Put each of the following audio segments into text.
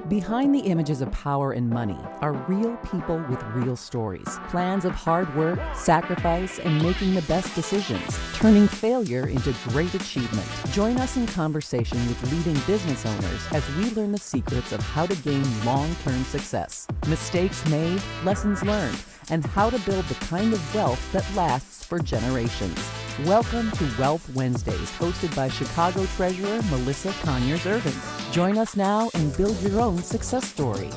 Behind the images of power and money are real people with real stories, plans of hard work, sacrifice, and making the best decisions, turning failure into great achievement. Join us in conversation with leading business owners as we learn the secrets of how to gain long-term success, mistakes made, lessons learned, and how to build the kind of wealth that lasts for generations. Welcome to Wealth Wednesdays, hosted by Chicago Treasurer Melissa Conyears-Ervin. Join us now and build your own success story.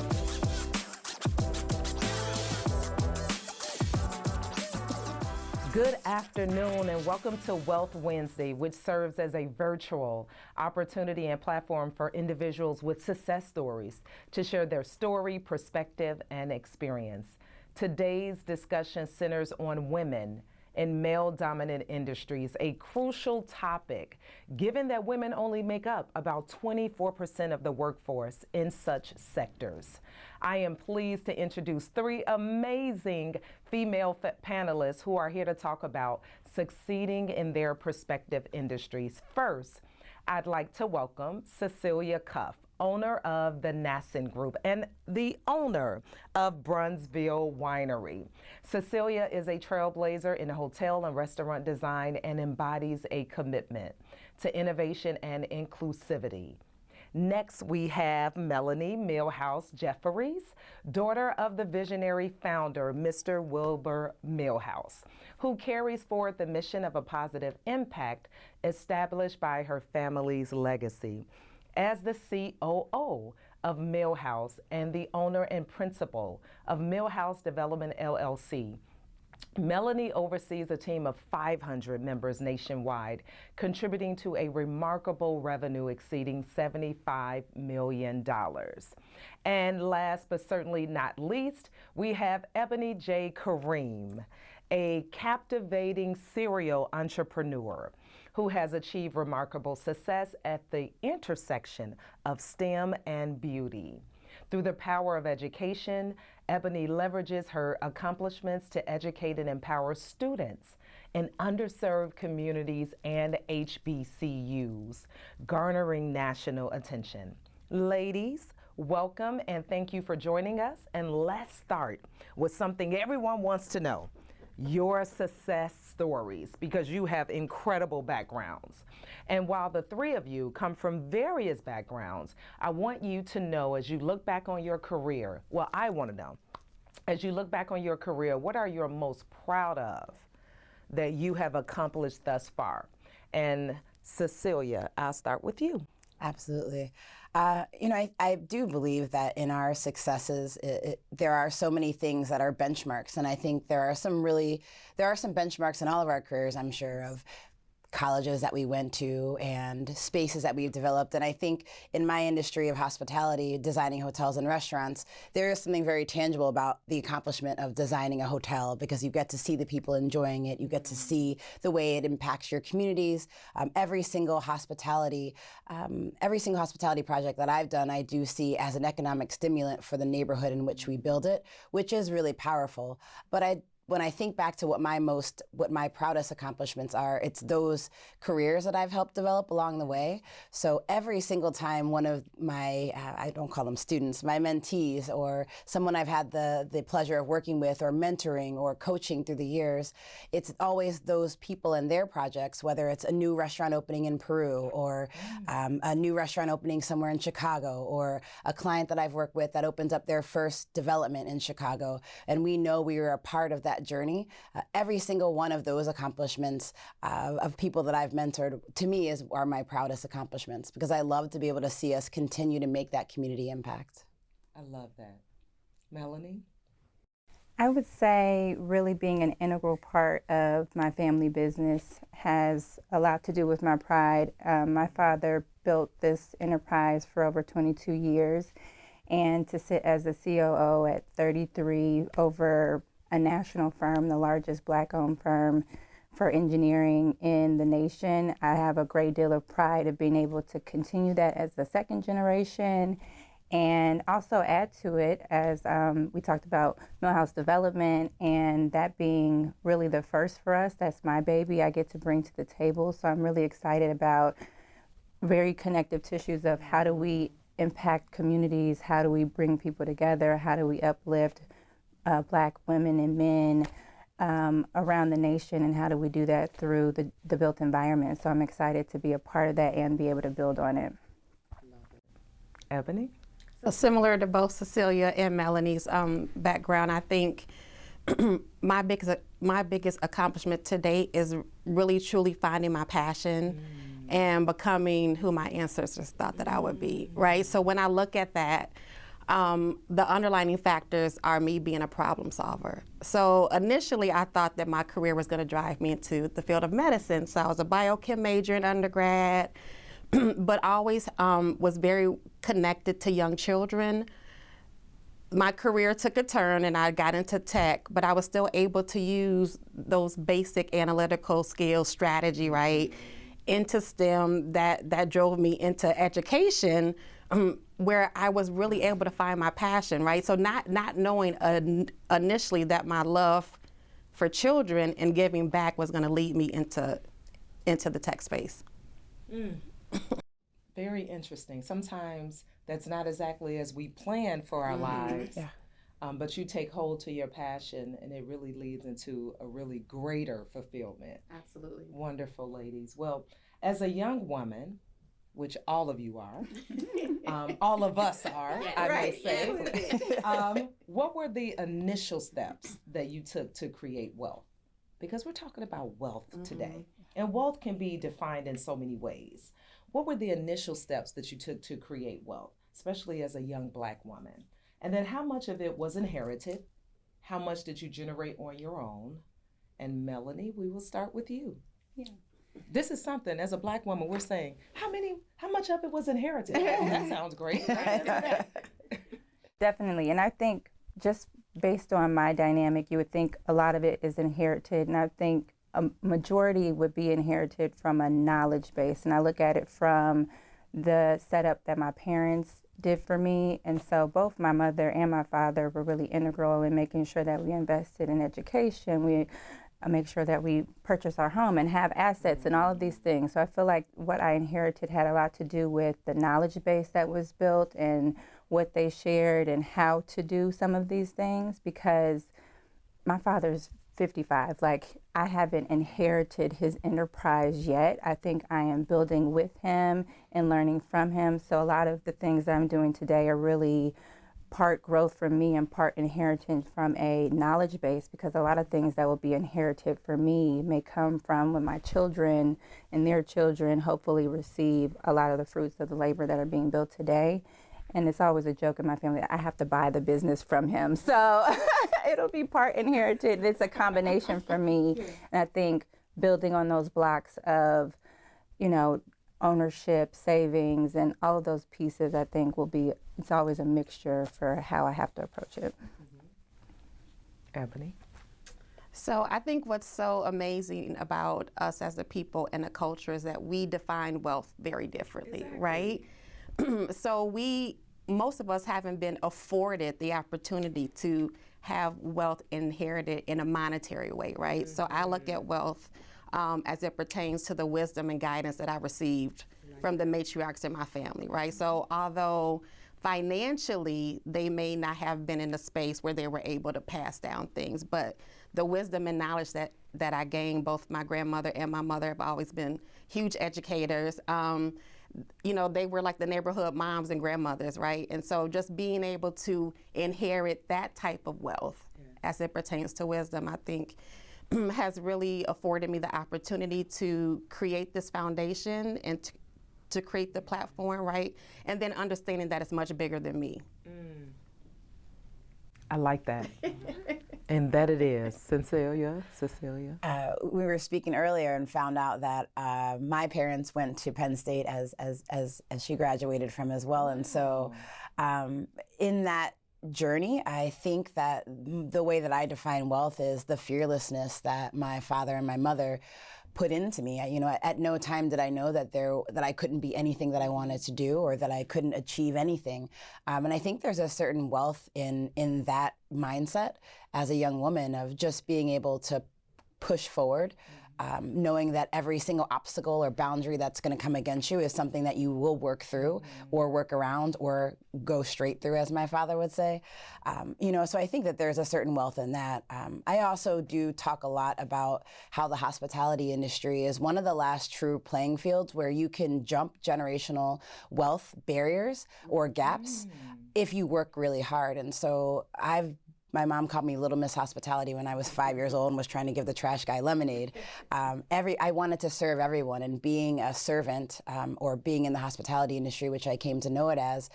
Good afternoon and welcome to Wealth Wednesday, which serves as a virtual opportunity and platform for individuals with success stories to share their story, perspective, and experience. Today's discussion centers on women in male-dominant industries, a crucial topic, given that women only make up about 24% of the workforce in such sectors. I am pleased to introduce three amazing female panelists who are here to talk about succeeding in their respective industries. First, I'd like to welcome Cecilia Cuff, owner of the Nasson Group and the owner of Brunsville Winery. Cecilia is a trailblazer in hotel and restaurant design and embodies a commitment to innovation and inclusivity. Next, we have Melanie Millhouse Jefferies, daughter of the visionary founder, Mr. Wilbur Millhouse, who carries forward the mission of a positive impact established by her family's legacy. As the COO of Millhouse and the owner and principal of Millhouse Development LLC, Melanie oversees a team of 500 members nationwide, contributing to a remarkable revenue exceeding $75 million. And last but certainly not least, we have Ebony J. Kareem, a captivating serial entrepreneur who has achieved remarkable success at the intersection of STEM and beauty. Through the power of education, Ebony leverages her accomplishments to educate and empower students in underserved communities and HBCUs, garnering national attention. Ladies, welcome and thank you for joining us. And let's start with something everyone wants to know: your success stories, because you have incredible backgrounds. And while the three of you come from various backgrounds, I want you to know, as you look back on your career, well, I want to know, as you look back on your career, what are you most proud of that you have accomplished thus far? And Cecilia, I'll start with you. Absolutely. I do believe that in our successes, there are so many things that are benchmarks. And I think there are some benchmarks in all of our careers, I'm sure, of colleges that we went to and spaces that we've developed. And I think in my industry of hospitality, designing hotels and restaurants, there is something very tangible about the accomplishment of designing a hotel, because you get to see the people enjoying it. You get to see the way it impacts your communities. Every single hospitality project that I've done, I do see as an economic stimulant for the neighborhood in which we build it, which is really powerful. But when I think back to what my proudest accomplishments are, it's those careers that I've helped develop along the way. So every single time one of my, I don't call them students, my mentees, or someone I've had the pleasure of working with or mentoring or coaching through the years, it's always those people and their projects, whether it's a new restaurant opening in Peru or a new restaurant opening somewhere in Chicago, or a client that I've worked with that opens up their first development in Chicago. And we know we were a part of that journey. Every single one of those accomplishments of people that I've mentored, to me, are my proudest accomplishments, because I love to be able to see us continue to make that community impact. I love that. Melanie? I would say really being an integral part of my family business has a lot to do with my pride. My father built this enterprise for over 22 years, and to sit as a COO at 33 over a national firm, the largest Black-owned firm for engineering in the nation, I have a great deal of pride of being able to continue that as the second generation, and also add to it, as we talked about Millhouse Development, and that being really the first for us. That's my baby I get to bring to the table. So I'm really excited about very connective tissues of how do we impact communities? How do we bring people together? How do we uplift Black women and men around the nation? And how do we do that through the built environment? So I'm excited to be a part of that and be able to build on it. Ebony? So similar to both Cecilia and Melanie's background, I think my biggest accomplishment to date is really truly finding my passion and becoming who my ancestors thought that I would be, right? So when I look at that, the underlying factors are me being a problem solver. So initially I thought that my career was gonna drive me into the field of medicine. So I was a biochem major in undergrad, but always was very connected to young children. My career took a turn and I got into tech, but I was still able to use those basic analytical skills, strategy, right, into STEM that drove me into education, where I was really able to find my passion, right? So not knowing initially that my love for children and giving back was gonna lead me into the tech space. Very interesting. Sometimes that's not exactly as we plan for our lives, but you take hold to your passion and it really leads into a really greater fulfillment. Absolutely. Wonderful, ladies. Well, as a young woman, which all of you are, all of us are, I may say, what were the initial steps that you took to create wealth? Because we're talking about wealth today, and wealth can be defined in so many ways. What were the initial steps that you took to create wealth, especially as a young Black woman? And then how much of it was inherited? How much did you generate on your own? And Melanie, we will start with you. Yeah. This is something, as a Black woman, we're saying, how much of it was inherited? That sounds great. Definitely, and I think just based on my dynamic, you would think a lot of it is inherited, and I think a majority would be inherited from a knowledge base. And I look at it from the setup that my parents did for me. And so both my mother and my father were really integral in making sure that we invested in education. We make sure that we purchase our home and have assets and all of these things. So I feel like what I inherited had a lot to do with the knowledge base that was built and what they shared and how to do some of these things, because my father's 55. Like, I haven't inherited his enterprise yet. I think I am building with him and learning from him. So a lot of the things that I'm doing today are really part growth from me and part inheritance from a knowledge base, because a lot of things that will be inherited for me may come from when my children and their children hopefully receive a lot of the fruits of the labor that are being built today. And it's always a joke in my family that I have to buy the business from him. So it'll be part inherited. It's a combination for me. And I think building on those blocks of, ownership, savings, and all of those pieces, I think it's always a mixture for how I have to approach it. Ebony? So I think what's so amazing about us as a people and a culture is that we define wealth very differently, right? So most of us haven't been afforded the opportunity to have wealth inherited in a monetary way, right? So I look at wealth as it pertains to the wisdom and guidance that I received from the matriarchs in my family, right? So although financially they may not have been in a space where they were able to pass down things, but the wisdom and knowledge that I gained, both my grandmother and my mother have always been huge educators. They were like the neighborhood moms and grandmothers, right? And so just being able to inherit that type of wealth as it pertains to wisdom, I think has really afforded me the opportunity to create this foundation and to create the platform, right? And then understanding that it's much bigger than me. I like that. And that it is. Cecilia? We were speaking earlier and found out that my parents went to Penn State as she graduated from as well. And so in that journey, I think that the way that I define wealth is the fearlessness that my father and my mother put into me. At no time did I know that I couldn't be anything that I wanted to do or that I couldn't achieve anything. And I think there's a certain wealth in that mindset as a young woman of just being able to push forward knowing that every single obstacle or boundary that's going to come against you is something that you will work through or work around or go straight through, as my father would say. So I think that there's a certain wealth in that. I also do talk a lot about how the hospitality industry is one of the last true playing fields where you can jump generational wealth barriers or gaps if you work really hard. And so my mom called me Little Miss Hospitality when I was 5 years old and was trying to give the trash guy lemonade. I wanted to serve everyone, and being a servant or being in the hospitality industry, which I came to know it as,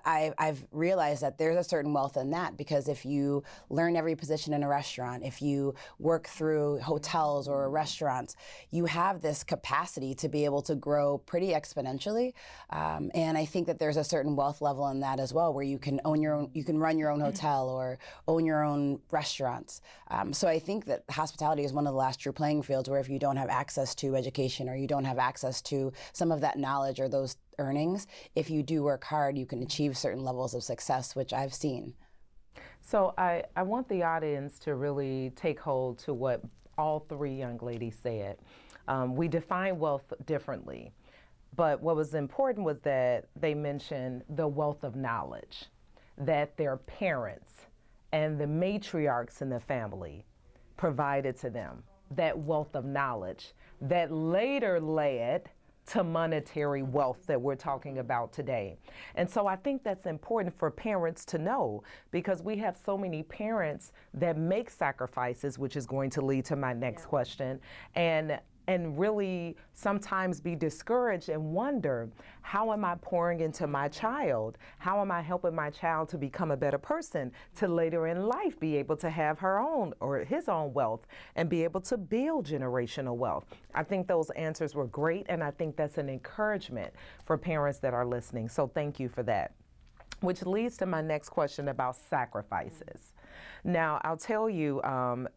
I've realized that there's a certain wealth in that, because if you learn every position in a restaurant, if you work through hotels or restaurants, you have this capacity to be able to grow pretty exponentially. And I think that there's a certain wealth level in that as well, where you can run your own hotel or own your own restaurants. So I think that hospitality is one of the last true playing fields where if you don't have access to education or you don't have access to some of that knowledge or those earnings, if you do work hard, you can achieve certain levels of success, which I've seen. So I want the audience to really take hold to what all three young ladies said. We define wealth differently, but what was important was that they mentioned the wealth of knowledge that their parents and the matriarchs in the family provided to them, that wealth of knowledge that later led to monetary wealth that we're talking about today. And so I think that's important for parents to know, because we have so many parents that make sacrifices, which is going to lead to my next question, and really sometimes be discouraged and wonder, how am I pouring into my child? How am I helping my child to become a better person, to later in life be able to have her own or his own wealth and be able to build generational wealth? I think those answers were great, and I think that's an encouragement for parents that are listening. So thank you for that. Which leads to my next question about sacrifices. Now, I'll tell you,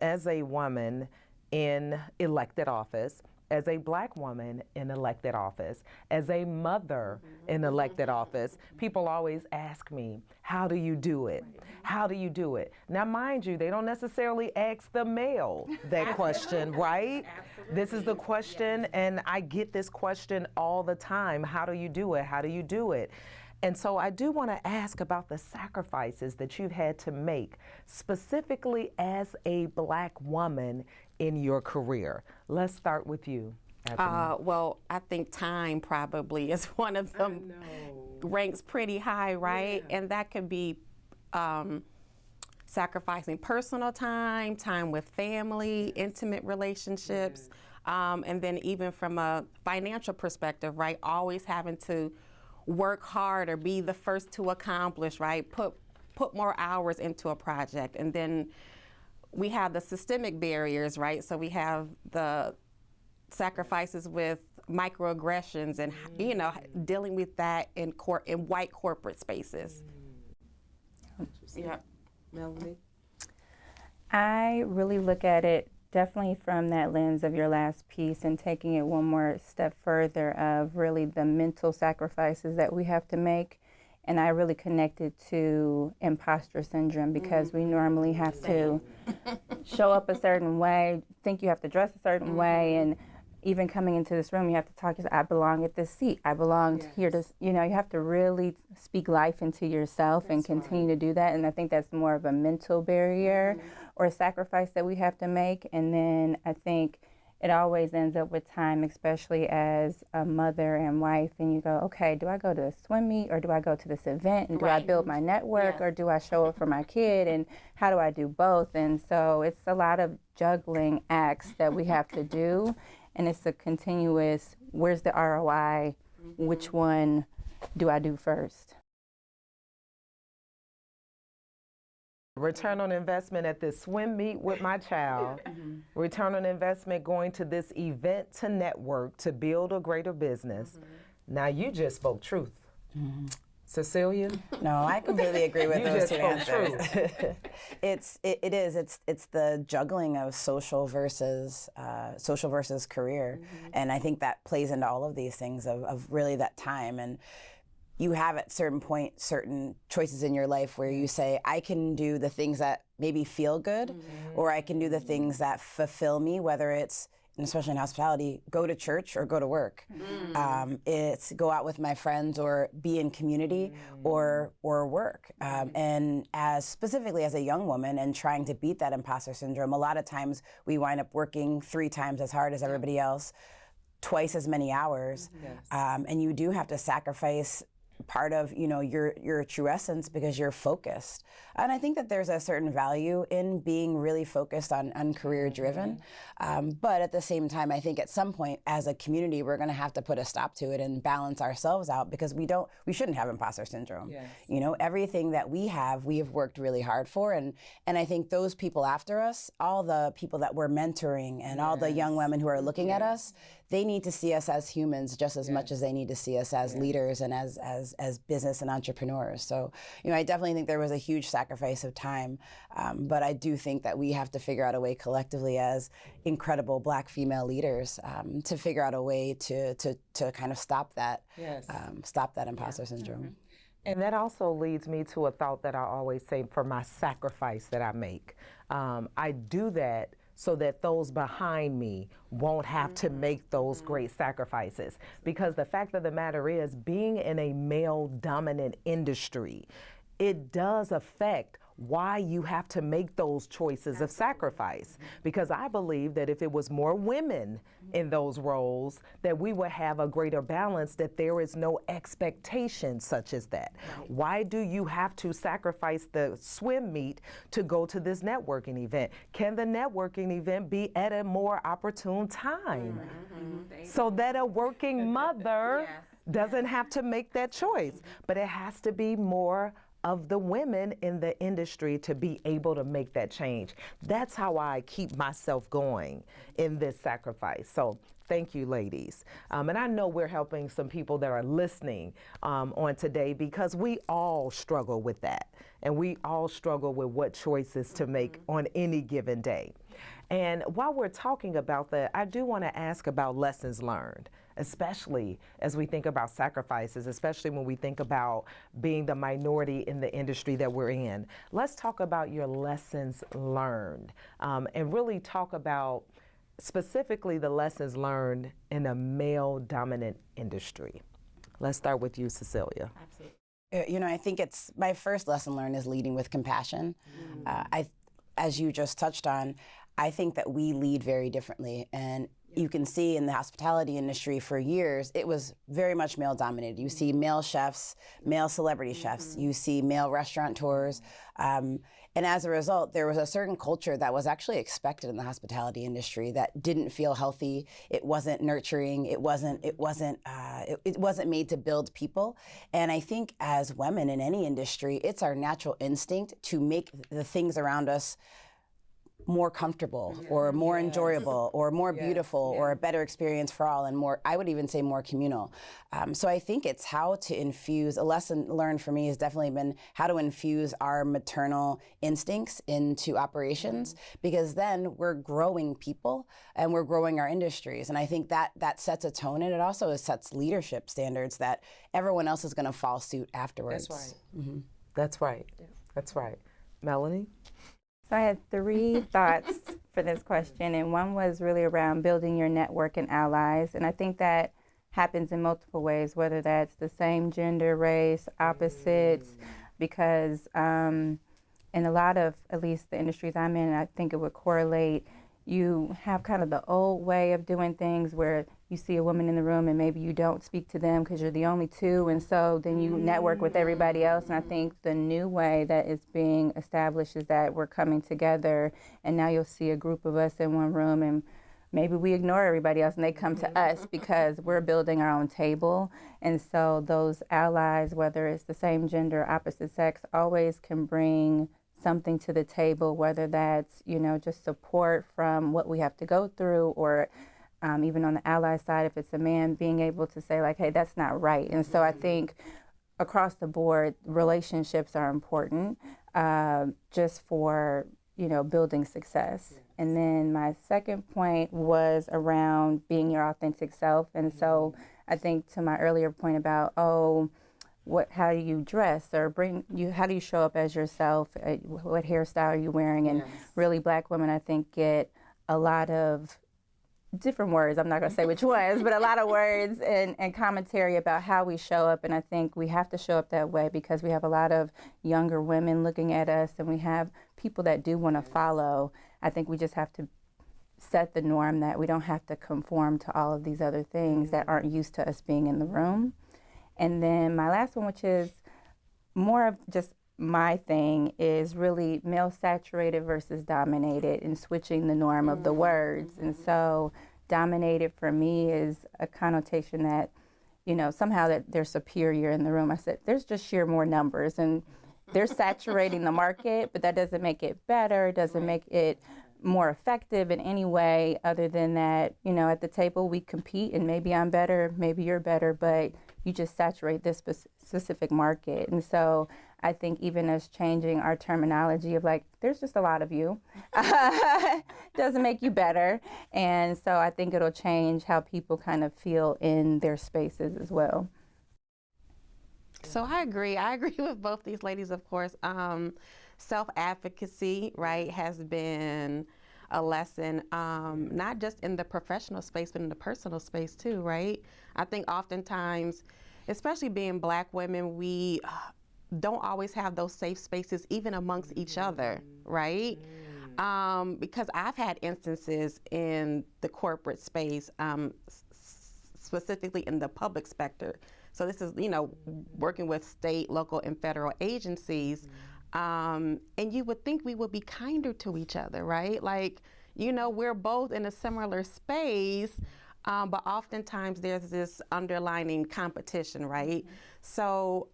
as a woman in elected office, as a Black woman in elected office, as a mother in elected office, people always ask me, how do you do it? How do you do it? Now, mind you, they don't necessarily ask the male that question, right? Absolutely. This is the question, and I get this question all the time. How do you do it? How do you do it? And so I do want to ask about the sacrifices that you've had to make, specifically as a Black woman in your career. Let's start with you. Well, I think time probably is one of them, ranks pretty high, right? Yeah. And that could be sacrificing personal time, time with family, intimate relationships, and then even from a financial perspective, right? Always having to work hard or be the first to accomplish, right? Put more hours into a project. And then we have the systemic barriers, right? So we have the sacrifices with microaggressions and dealing with that in white corporate spaces. Yeah. Melanie? I really look at it definitely from that lens of your last piece, and taking it one more step further of really the mental sacrifices that we have to make. And I really connected to imposter syndrome, because we normally have to show up a certain way, think you have to dress a certain way, and even coming into this room, you have to talk, I belong at this seat, I belong here to, you have to really speak life into yourself and continue to do that. And I think that's more of a mental barrier or sacrifice that we have to make. And then I think it always ends up with time, especially as a mother and wife, and you go, okay, do I go to a swim meet, or do I go to this event, and do I build my network, or do I show up for my kid, and how do I do both? And so it's a lot of juggling acts that we have to do, and it's a continuous, where's the ROI, which one do I do first? Return on investment at this swim meet with my child, return on investment going to this event to network, to build a greater business. Now you just spoke truth. Cecilia? No, I completely agree with those two answers. It's the juggling of social versus career, and I think that plays into all of these things of really that time. And you have at certain point certain choices in your life where you say, I can do the things that maybe feel good, or I can do the things that fulfill me, whether it's and especially in hospitality, go to church or go to work. It's go out with my friends or be in community or work. And as specifically as a young woman and trying to beat that imposter syndrome, a lot of times we wind up working 3 times as hard as everybody else, twice as many hours, and you do have to sacrifice part of your true essence because you're focused. And I think that there's a certain value in being really focused on career driven. But at the same time, I think at some point as a community, we're going to have to put a stop to it and balance ourselves out because we shouldn't have imposter syndrome. Everything that we have worked really hard for. And I think those people after us, all the people that we're mentoring and all the young women who are looking at us, they need to see us as humans just as much as they need to see us as leaders and as business and entrepreneurs. So, I definitely think there was a huge sacrifice of time, but I do think that we have to figure out a way collectively as incredible Black female leaders to figure out a way to kind of stop that imposter syndrome. And that also leads me to a thought that I always say for my sacrifice that I make. I do that so that those behind me won't have to make those great sacrifices. Because the fact of the matter is, being in a male-dominant industry, it does affect why you have to make those choices of sacrifice. Because I believe that if it was more women in those roles, that we would have a greater balance, that there is no expectation such as that. Why do you have to sacrifice the swim meet to go to this networking event? Can the networking event be at a more opportune time so that a working mother doesn't have to make that choice? But it has to be more of the women in the industry to be able to make that change. That's how I keep myself going in this sacrifice. So thank you, ladies. And I know we're helping some people that are listening on today because we all struggle with that. And we all struggle with what choices to make on any given day. And while we're talking about that, I do want to ask about lessons learned, especially as we think about sacrifices, especially when we think about being the minority in the industry that we're in. Let's talk about your lessons learned and really talk about specifically the lessons learned in a male-dominant industry. Let's start with you, Cecilia. Absolutely. I think my first lesson learned is leading with compassion. As you just touched on, I think that we lead very differently, and you can see in the hospitality industry for years, it was very much male dominated. You see male chefs, male celebrity chefs, you see male restaurateurs, and as a result, there was a certain culture that was actually expected in the hospitality industry that didn't feel healthy. It wasn't nurturing. It wasn't made to build people. And I think as women in any industry, it's our natural instinct to make the things around us more comfortable or more enjoyable or more beautiful or a better experience for all, and more, I would even say more communal. So I think it's how to infuse, a lesson learned for me has definitely been how to infuse our maternal instincts into operations, because then we're growing people and we're growing our industries. And I think that sets a tone, and it also sets leadership standards that everyone else is going to follow suit afterwards. That's right. That's right. That's right. Melanie? So I had 3 thoughts for this question, and one was really around building your network and allies. And I think that happens in multiple ways, whether that's the same gender, race, opposites, because in a lot of, at least the industries I'm in, I think it would correlate. You have kind of the old way of doing things where you see a woman in the room and maybe you don't speak to them because you're the only 2, and so then you network with everybody else. And I think the new way that is being established is that we're coming together, and now you'll see a group of us in one room, and maybe we ignore everybody else and they come to us because we're building our own table. And so those allies, whether it's the same gender, opposite sex, always can bring something to the table, whether that's, just support from what we have to go through, or even on the ally side, if it's a man, being able to say like, hey, that's not right. And so I think across the board, relationships are important just for, building success. And then my second point was around being your authentic self. And so I think to my earlier point about, how do you dress, or how do you show up as yourself? What hairstyle are you wearing? And really, Black women, I think, get a lot of different words, I'm not going to say which ones, but a lot of words and commentary about how we show up. And I think we have to show up that way because we have a lot of younger women looking at us, and we have people that do want to follow. I think we just have to set the norm that we don't have to conform to all of these other things that aren't used to us being in the room. And then my last one, which is more of just my thing, is really male saturated versus dominated and switching the norm of the words. And so dominated for me is a connotation that, you know, somehow that they're superior in the room. I said, there's just sheer more numbers and they're saturating the market, but that doesn't make it better, doesn't make it more effective in any way other than that, you know, at the table we compete and maybe I'm better, maybe you're better, but you just saturate this specific market. And so I think even us changing our terminology of like, there's just a lot of you, doesn't make you better. And so I think it'll change how people kind of feel in their spaces as well. So I agree with both these ladies, of course. Self-advocacy, right, has been a lesson, not just in the professional space, but in the personal space too, right? I think oftentimes, especially being Black women, we don't always have those safe spaces even amongst each other, right? Because I've had instances in the corporate space, specifically in the public sector. So this is, you know, working with state, local, and federal agencies. And you would think we would be kinder to each other, right? Like, you know, we're both in a similar space, but oftentimes there's this underlining competition, right? So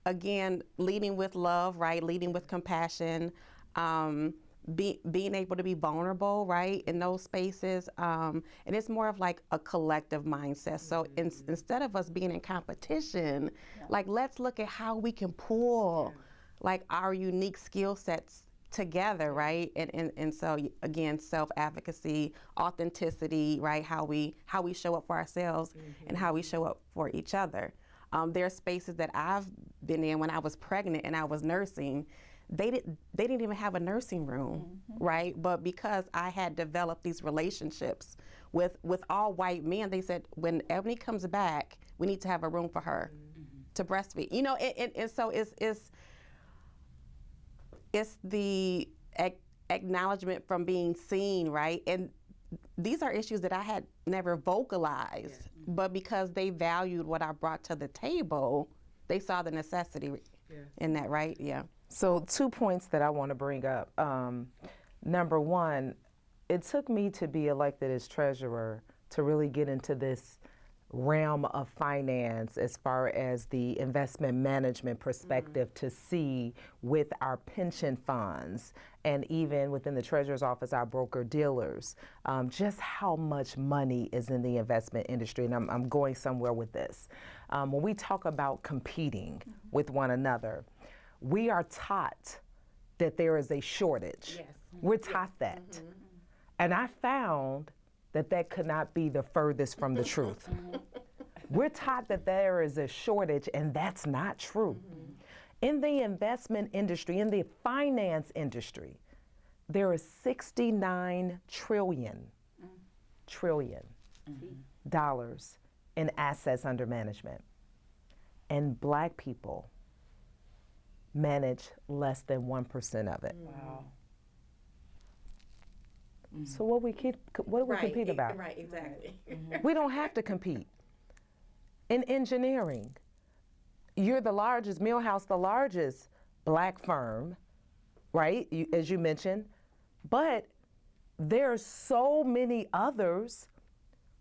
again, leading with love, right? Leading with compassion, being able to be vulnerable, right? In those spaces. And it's more of like a collective mindset. So instead of us being in competition, like, let's look at how we can pull like our unique skill sets together, right? And so again, self-advocacy, authenticity, right? How we show up for ourselves and how we show up for each other. There are spaces that I've been in when I was pregnant and I was nursing. They didn't even have a nursing room, right? But because I had developed these relationships with all white men, they said, when Ebony comes back, we need to have a room for her to breastfeed. You know, and so it's the acknowledgement from being seen, right? And these are issues that I had never vocalized, but because they valued what I brought to the table, they saw the necessity in that, right? Yeah. So 2 points that I want to bring up. Number one, it took me to be elected as treasurer to really get into this realm of finance as far as the investment management perspective to see with our pension funds and even within the treasurer's office, our broker dealers, just how much money is in the investment industry. And I'm going somewhere with this. When we talk about competing with one another, we are taught that there is a shortage. Yes. We're taught that. And I found that could not be the furthest from the truth. We're taught that there is a shortage, and that's not true. In the investment industry, in the finance industry, there is $69 trillion dollars in assets under management. And Black people manage less than 1% of it. Wow. So what do we compete about? Right, exactly. We don't have to compete. In engineering, you're the largest, Millhouse, the largest Black firm, right, as you mentioned, but there are so many others.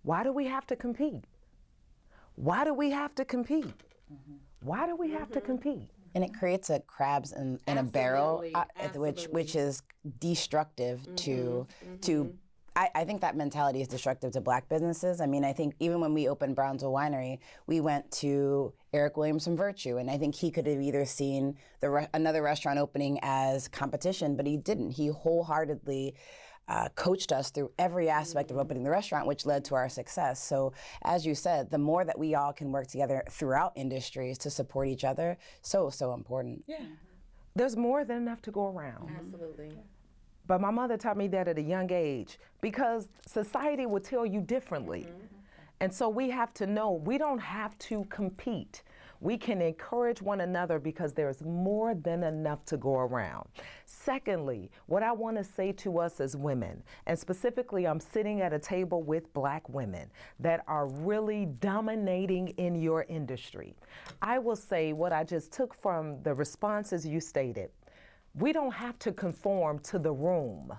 Why do we have to compete? Why do we have to compete? Why do we have to compete? And it creates a crabs in a barrel, which is destructive to I think that mentality is destructive to Black businesses. I mean, I think even when we opened Brownsville Winery, we went to Eric Williams from Virtue, and I think he could have either seen another restaurant opening as competition, but he didn't. He wholeheartedly coached us through every aspect of opening the restaurant, which led to our success. So as you said, the more that we all can work together throughout industries to support each other, so important. Yeah. There's more than enough to go around. Absolutely. But my mother taught me that at a young age because society will tell you differently. And so we have to know we don't have to compete. We can encourage one another because there's more than enough to go around. Secondly, what I want to say to us as women, and specifically I'm sitting at a table with Black women that are really dominating in your industry. I will say what I just took from the responses you stated. We don't have to conform to the room.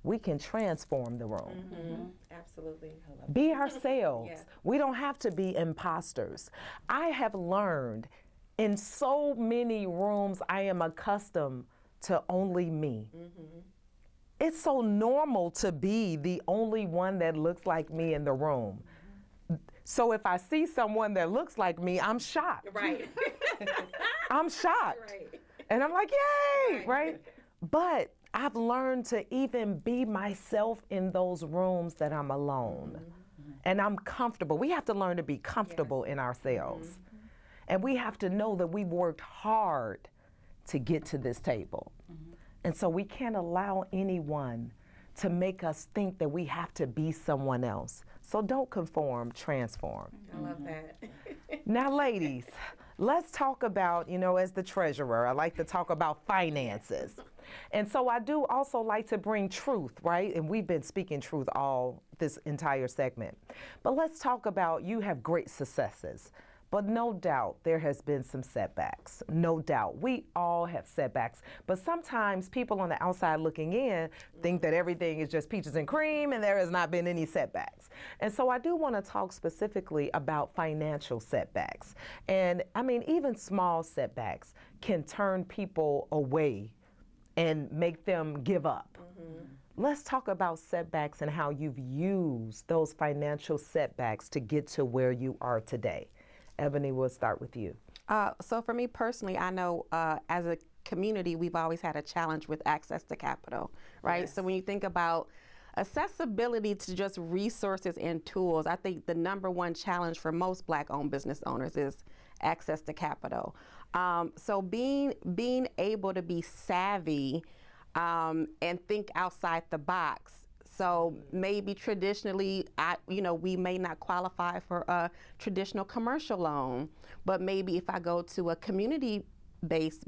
We can transform the room. Absolutely. Be ourselves. We don't have to be imposters. I have learned in so many rooms I am accustomed to only me. It's so normal to be the only one that looks like me in the room. So if I see someone that looks like me, I'm shocked. Right. I'm shocked. And I'm like, yay, right? But I've learned to even be myself in those rooms that I'm alone. And I'm comfortable. We have to learn to be comfortable in ourselves. And we have to know that we've worked hard to get to this table. And so we can't allow anyone to make us think that we have to be someone else. So don't conform, transform. I love that. Now, ladies, let's talk about, as the treasurer, I like to talk about finances. And so I do also like to bring truth, right? And we've been speaking truth all this entire segment. But let's talk about, you have great successes. But no doubt there has been some setbacks. No doubt. We all have setbacks. But sometimes people on the outside looking in think that everything is just peaches and cream and there has not been any setbacks. And so I do want to talk specifically about financial setbacks. And I mean, even small setbacks can turn people away and make them give up. Let's talk about setbacks and how you've used those financial setbacks to get to where you are today. Ebony, we'll start with you. So for me personally, I know as a community, we've always had a challenge with access to capital, right? So when you think about accessibility to just resources and tools, I think the number one challenge for most Black-owned business owners is access to capital. So being able to be savvy and think outside the box. So maybe traditionally, we may not qualify for a traditional commercial loan, but maybe if I go to a community-based,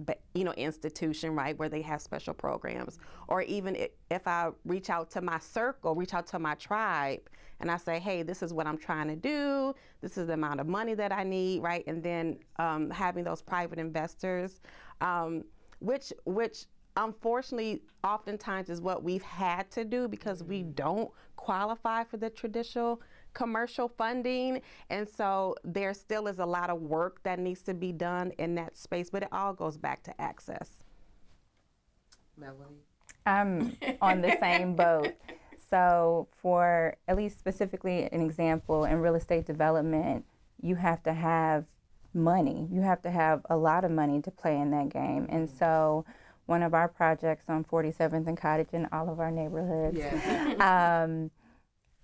institution, right, where they have special programs, or even if I reach out to my circle, reach out to my tribe, and I say, hey, this is what I'm trying to do, this is the amount of money that I need, right, and then having those private investors, which unfortunately, oftentimes is what we've had to do because we don't qualify for the traditional commercial funding. And so there still is a lot of work that needs to be done in that space, but it all goes back to access. Melanie? I'm on the same boat. So for at least specifically an example, in real estate development, you have to have money. You have to have a lot of money to play in that game. And so one of our projects on 47th and Cottage in all of our neighborhoods,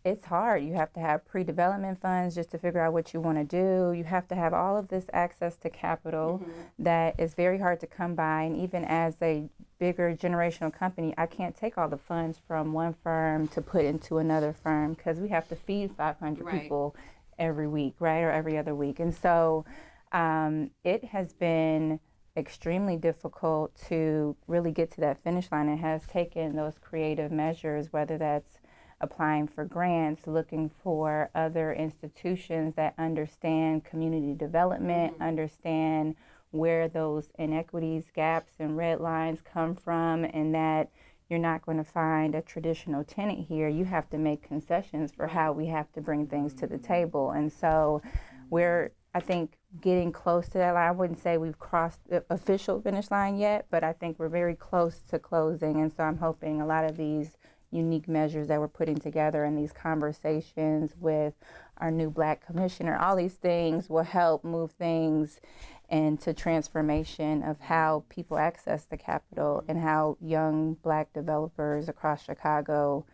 it's hard. You have to have pre-development funds just to figure out what you want to do. You have to have all of this access to capital that is very hard to come by. And even as a bigger generational company, I can't take all the funds from one firm to put into another firm because we have to feed 500 people every week, right, or every other week. And so it has been extremely difficult to really get to that finish line. It has taken those creative measures, whether that's applying for grants, looking for other institutions that understand community development, understand where those inequities, gaps, and red lines come from, and that you're not going to find a traditional tenant here. You have to make concessions for how we have to bring things to the table. And so we're, I think, getting close to that line. I wouldn't say we've crossed the official finish line yet, but I think we're very close to closing. And so I'm hoping a lot of these unique measures that we're putting together and these conversations with our new Black commissioner, all these things will help move things into transformation of how people access the capital and how young Black developers across Chicago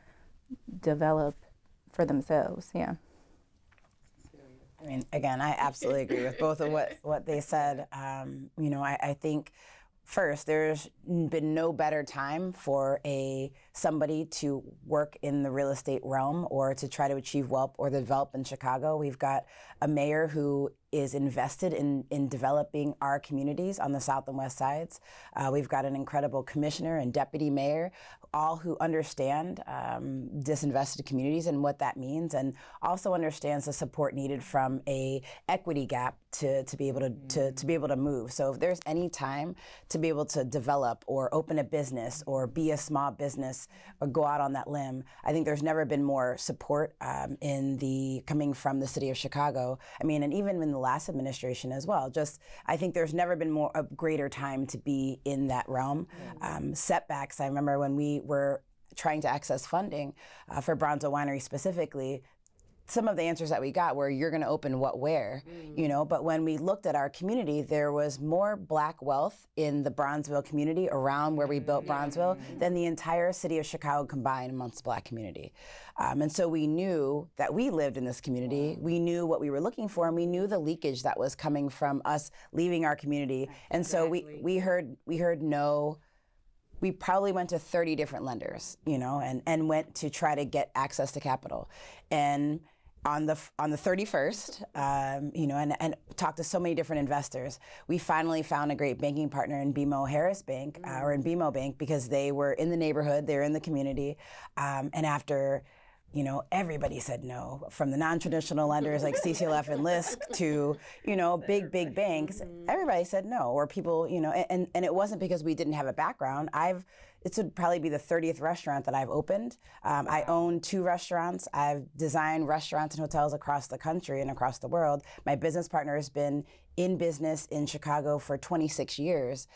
develop for themselves. Yeah. I mean, again, I absolutely agree with both of what they said. I think First, there's been no better time for somebody to work in the real estate realm or to try to achieve wealth or develop in Chicago. We've got a mayor who is invested in developing our communities on the south and west sides. We've got an incredible commissioner and deputy mayor, all who understand disinvested communities and what that means, and also understands the support needed from a equity gap to be able to be able to move. So if there's any time to be able to develop or open a business or be a small business or go out on that limb, I think there's never been more support coming from the city of Chicago. I mean, and even in the last administration as well. I think there's never been a greater time to be in that realm. Setbacks, I remember when we were trying to access funding for Bronzo Winery specifically, some of the answers that we got were, you're going to open what, where, but when we looked at our community, there was more Black wealth in the Bronzeville community around where we built Bronzeville than the entire city of Chicago combined amongst Black community. And so we knew that we lived in this community. We knew what we were looking for, and we knew the leakage that was coming from us leaving our community. And so we heard no. We probably went to 30 different lenders, and went to try to get access to capital. And on the 31st, and talked to so many different investors, we finally found a great banking partner in BMO Harris Bank, or in BMO Bank, because they were in the neighborhood, they're in the community, and after everybody said no, from the non-traditional lenders like CCLF and LISC to, big banks. Everybody said no, or people, and it wasn't because we didn't have a background. This would probably be the 30th restaurant that I've opened. I own 2 restaurants. I've designed restaurants and hotels across the country and across the world. My business partner has been in business in Chicago for 26 years.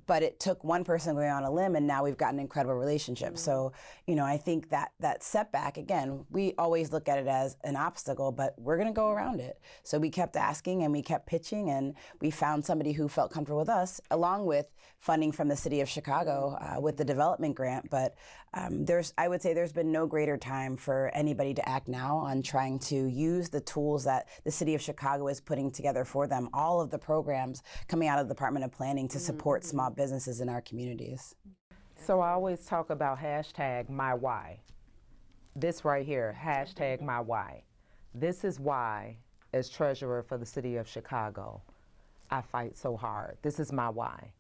But it took one person going on a limb, and now we've got an incredible relationship. So, I think that setback, again, we always look at it as an obstacle, but we're going to go around it. So we kept asking and we kept pitching, and we found somebody who felt comfortable with us, along with funding from the city of Chicago with the development grant. But I would say there's been no greater time for anybody to act now on trying to use the tools that the city of Chicago is putting together for them, all of the programs coming out of the Department of Planning to support small businesses in our communities. So I always talk about #MyWhy. This right here, #MyWhy. This is why, as treasurer for the city of Chicago, I fight so hard. This is my why.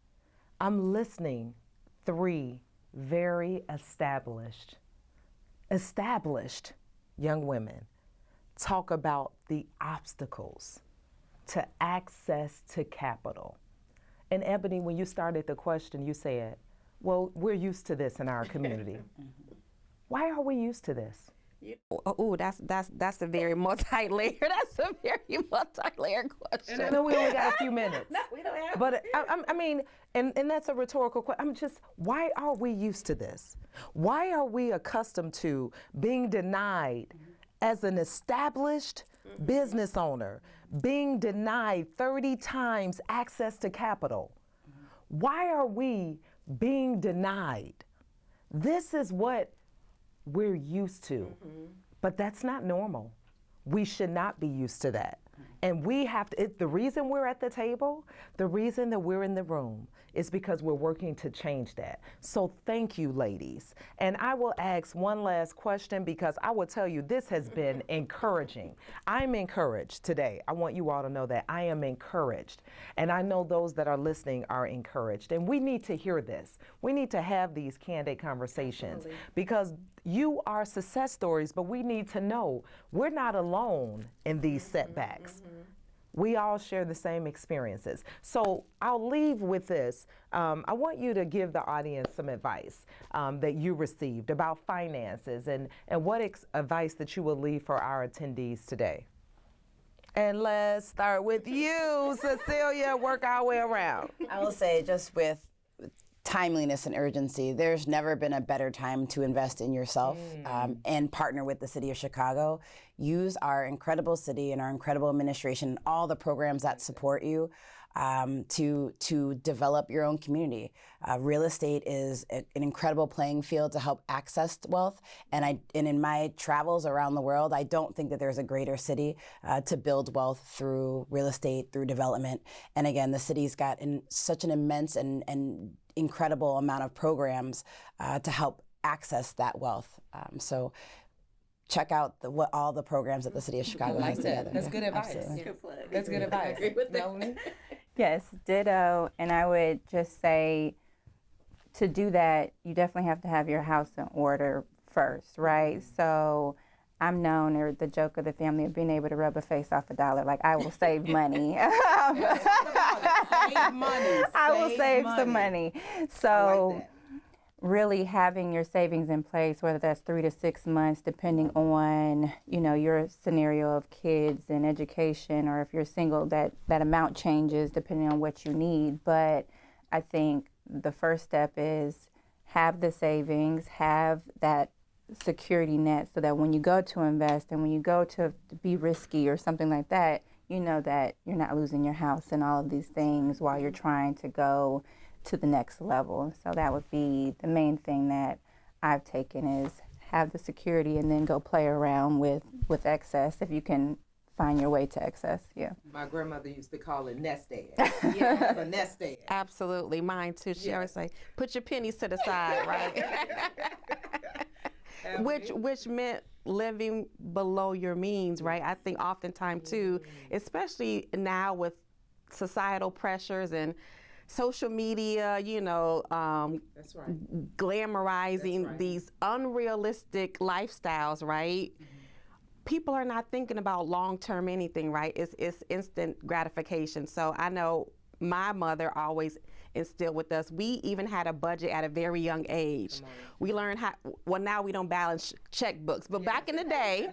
I'm listening 3 very established young women talk about the obstacles to access to capital. And Ebony, when you started the question, you said, well, we're used to this in our community. Why are we used to this? Oh, that's a very multi-layered. That's a very multi-layered question. And I know we only got a few minutes. No, we don't have. But I mean, and that's a rhetorical question. Why are we used to this? Why are we accustomed to being denied as an established business owner, being denied 30 times access to capital? Why are we being denied? This is what we're used to, but that's not normal. We should not be used to that. And we have to, the reason we're at the table, the reason that we're in the room is because we're working to change that. So thank you, ladies. And I will ask one last question, because I will tell you this has been encouraging. I'm encouraged today. I want you all to know that I am encouraged. And I know those that are listening are encouraged. And we need to hear this. We need to have these candid conversations. Absolutely. Because you are success stories, but we need to know we're not alone in these setbacks. We all share the same experiences. So I'll leave with this. I want you to give the audience some advice that you received about finances, and what advice that you will leave for our attendees today. And let's start with you, Cecilia, work our way around. I will say, just with timeliness and urgency, there's never been a better time to invest in yourself and partner with the city of Chicago. Use our incredible city and our incredible administration, all the programs that support you. to develop your own community. Real estate is an incredible playing field to help access wealth. And in my travels around the world, I don't think that there's a greater city to build wealth through real estate, through development. And again, the city's got such an immense and incredible amount of programs to help access that wealth. So check out all the programs that the city of Chicago has together. That's good advice. Absolutely. That's good advice. Melanie? Yes, ditto. And I would just say to do that, you definitely have to have your house in order first, right? So I'm known, or the joke of the family, of being able to rub a face off a dollar. Like, I will save money. Save money. I will save some money. So like that. really having your savings in place, whether that's 3 to 6 months, depending on, your scenario of kids and education, or if you're single, that amount changes depending on what you need. But I think the first step is have the savings, have that security net, so that when you go to invest and when you go to be risky or something like that, you know that you're not losing your house and all of these things while you're trying to go to the next level. So that would be the main thing that I've taken, is have the security and then go play around with excess if you can find your way to excess. Yeah. My grandmother used to call it nest egg. Yeah, a nest egg. Absolutely, mine too. She always say, put your pennies to the side, right? Which meant living below your means, right? I think oftentimes too, especially now with societal pressures and social media, That's right. glamorizing these unrealistic lifestyles, right? People are not thinking about long-term anything, right? It's instant gratification. So I know my mother always instilled with us. We even had a budget at a very young age. We learned now we don't balance checkbooks, but back in the day,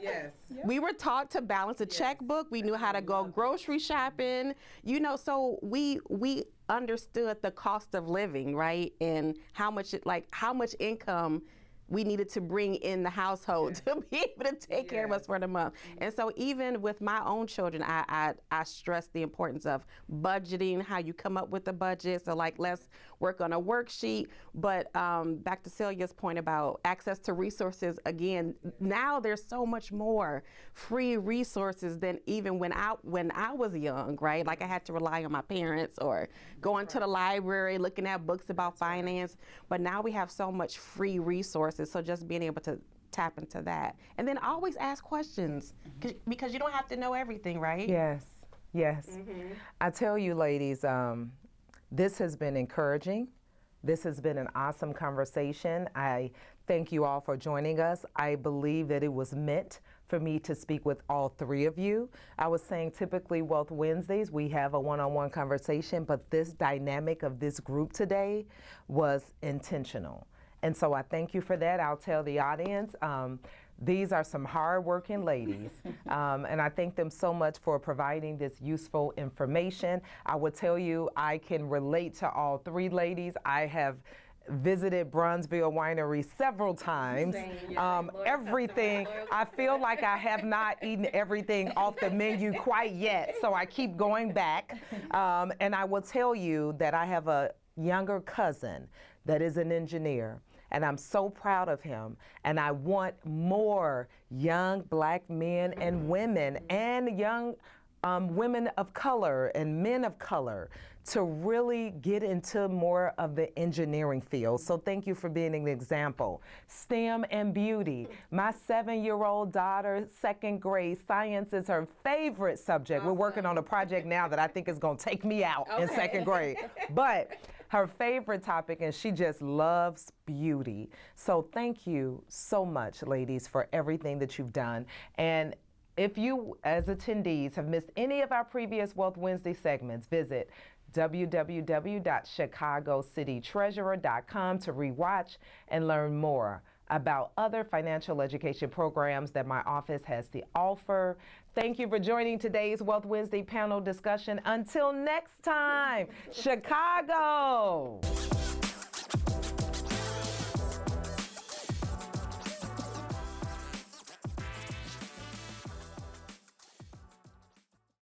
we were taught to balance a checkbook. We knew how to go grocery shopping, so we understood the cost of living, right? And how much income we needed to bring in the household to be able to take care of us for the month. And so even with my own children, I stress the importance of budgeting, how you come up with a budget. So let's work on a worksheet. But back to Celia's point about access to resources, again, now there's so much more free resources than even when I was young, right? Like I had to rely on my parents or going to the library, looking at books about finance. But now we have so much free resources. So just being able to tap into that. And then always ask questions, because you don't have to know everything, right? Yes. I tell you, ladies, this has been encouraging. This has been an awesome conversation. I thank you all for joining us. I believe that it was meant for me to speak with all three of you. I was saying typically Wealth Wednesdays, we have a one-on-one conversation, but this dynamic of this group today was intentional. And so I thank you for that. I'll tell the audience, these are some hard-working ladies, and I thank them so much for providing this useful information. I will tell you, I can relate to all three ladies. I have visited Bronzeville Winery several times. Everything, I feel like I have not eaten everything off the menu quite yet, so I keep going back. And I will tell you that I have a younger cousin that is an engineer. And I'm so proud of him. And I want more young Black men and women and young women of color and men of color to really get into more of the engineering field. So thank you for being an example. STEM and beauty. My 7-year-old daughter, second grade, science is her favorite subject. We're working on a project now that I think is gonna take me out in second grade. But her favorite topic, and she just loves beauty. So thank you so much, ladies, for everything that you've done. And if you, as attendees, have missed any of our previous Wealth Wednesday segments, visit www.chicagocitytreasurer.com to rewatch and learn more about other financial education programs that my office has to offer. Thank you for joining today's Wealth Wednesday panel discussion. Until next time, Chicago!